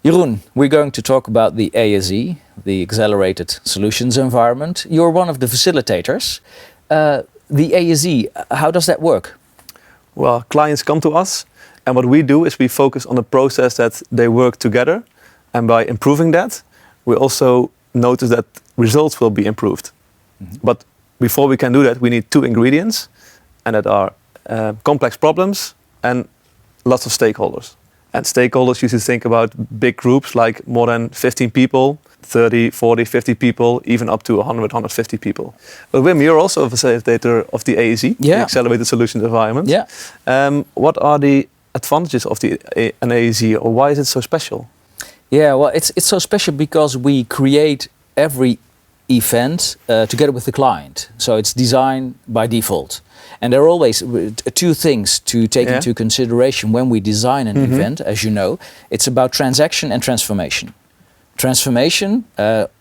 Jeroen, we're going to talk about the ASE, the Accelerated Solutions Environment. You're one of the facilitators. The ASE, how does that work? Well, clients come to us, and what we do is we focus on the process that they work together. And by improving that, we also notice that results will be improved. Mm-hmm. But before we can do that, we need two ingredients, and that are complex problems and lots of stakeholders. And stakeholders usually think about big groups like more than 15 people, 30, 40, 50 people, even up to 100, 150 people. But Wim, you're also a facilitator of the ASE, the Accelerated Solutions Environment. Yeah. What are the advantages of an ASE, or why is it so special? Yeah, well, it's so special because we create every event together with the client. So it's designed by default. And there are always two things to take into consideration when we design an event, as you know. It's about transaction and transformation. Transformation,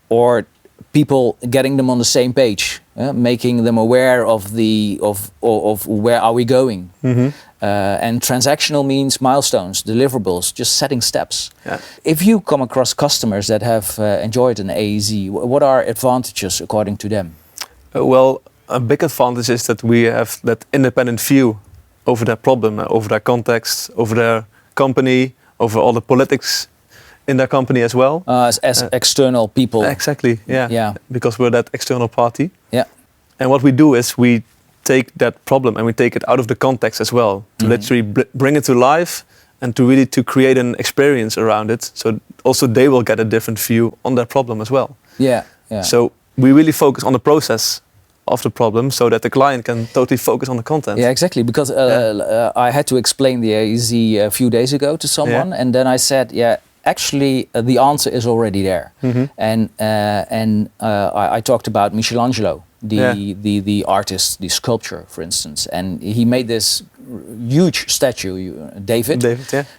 or people getting them on the same page, making them aware of where are we going. And transactional means milestones, deliverables, just setting steps. Yeah. If you come across customers that have enjoyed an ASE, what are advantages according to them? Well, a big advantage is that we have that independent view over their problem, over their context, over their company, over all the politics in their company as well. As external people. Exactly, yeah. Because we're that external party. Yeah. And what we do is we take that problem and we take it out of the context as well. To literally bring it to life and to really to create an experience around it. So also they will get a different view on their problem as well. Yeah. So we really focus on the process of the problem so that the client can totally focus on the content. Yeah, exactly. Because I had to explain the ASE a few days ago to someone, and then I said, actually the answer is already there. And I talked about Michelangelo, the artist, the sculpture, for instance, and he made this huge statue, David.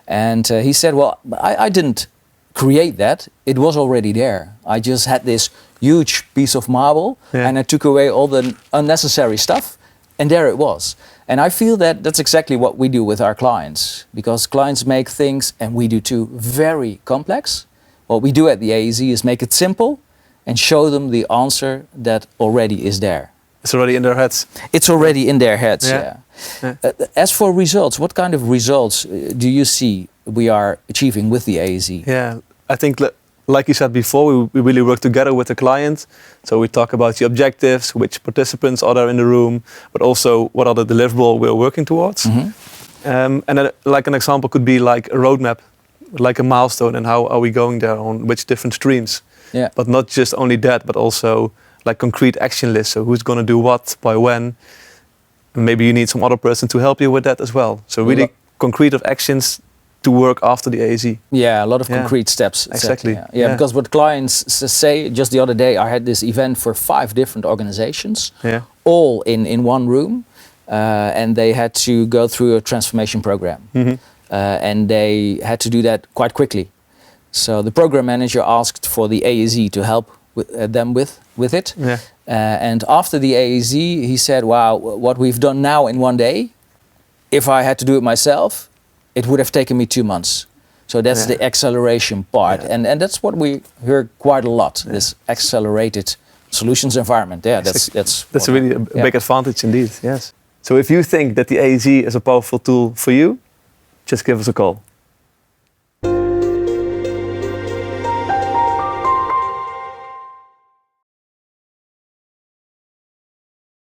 And he said, well, I didn't create that, it was already there. I just had this huge piece of marble and I took away all the unnecessary stuff, and there it was. And I feel that that's exactly what we do with our clients, because clients make things, and we do too, very complex. What we do at the ASE is make it simple and show them the answer that already is there. It's already in their heads. It's already in their heads, as for results, what kind of results do you see we are achieving with the ASE? Yeah, I think like you said before, we really work together with the client. So we talk about the objectives, which participants are there in the room, but also what are the deliverables we're working towards. And like an example could be like a roadmap, like a milestone, and how are we going there on which different streams. Yeah. But not just only that, but also like concrete action lists. So who's going to do what, by when. And maybe you need some other person to help you with that as well. So really concrete of actions to work after the ASE. Yeah, a lot of concrete steps. Exactly. Yeah, because what clients say, just the other day I had this event for 5 different organizations, all in one room, and they had to go through a transformation program. And they had to do that quite quickly. So the program manager asked for the ASE to help them with it. And after the ASE, he said, wow, what we've done now in one day, if I had to do it myself, it would have taken me 2 months. So that's the acceleration part. And that's what we hear quite a lot, this accelerated solutions environment. Yeah, that's really a big advantage indeed, yes. So if you think that the ASE is a powerful tool for you, just give us a call.